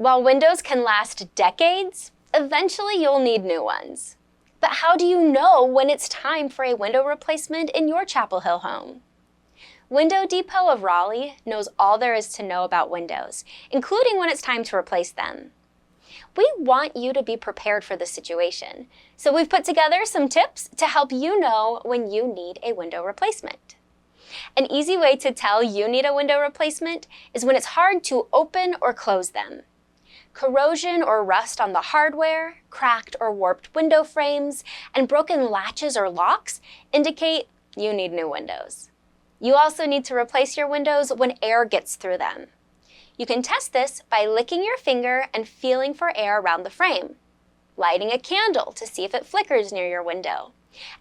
While windows can last decades, eventually you'll need new ones. But how do you know when it's time for a window replacement in your Chapel Hill home? Window Depot of Raleigh knows all there is to know about windows, including when it's time to replace them. We want you to be prepared for the situation, so we've put together some tips to help you know when you need a window replacement. An easy way to tell you need a window replacement is when it's hard to open or close them. Corrosion or rust on the hardware, cracked or warped window frames, and broken latches or locks indicate you need new windows. You also need to replace your windows when air gets through them. You can test this by licking your finger and feeling for air around the frame, lighting a candle to see if it flickers near your window,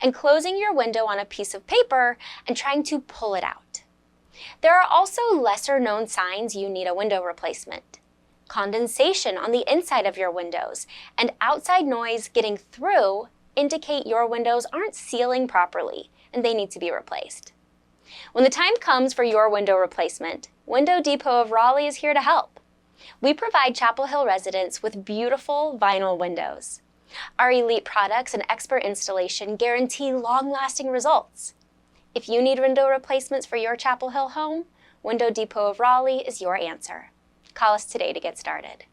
and closing your window on a piece of paper and trying to pull it out. There are also lesser-known signs you need a window replacement. Condensation on the inside of your windows and outside noise getting through indicate your windows aren't sealing properly and they need to be replaced. When the time comes for your window replacement, Window Depot of Raleigh is here to help. We provide Chapel Hill residents with beautiful vinyl windows. Our elite products and expert installation guarantee long-lasting results. If you need window replacements for your Chapel Hill home, Window Depot of Raleigh is your answer. Call us today to get started.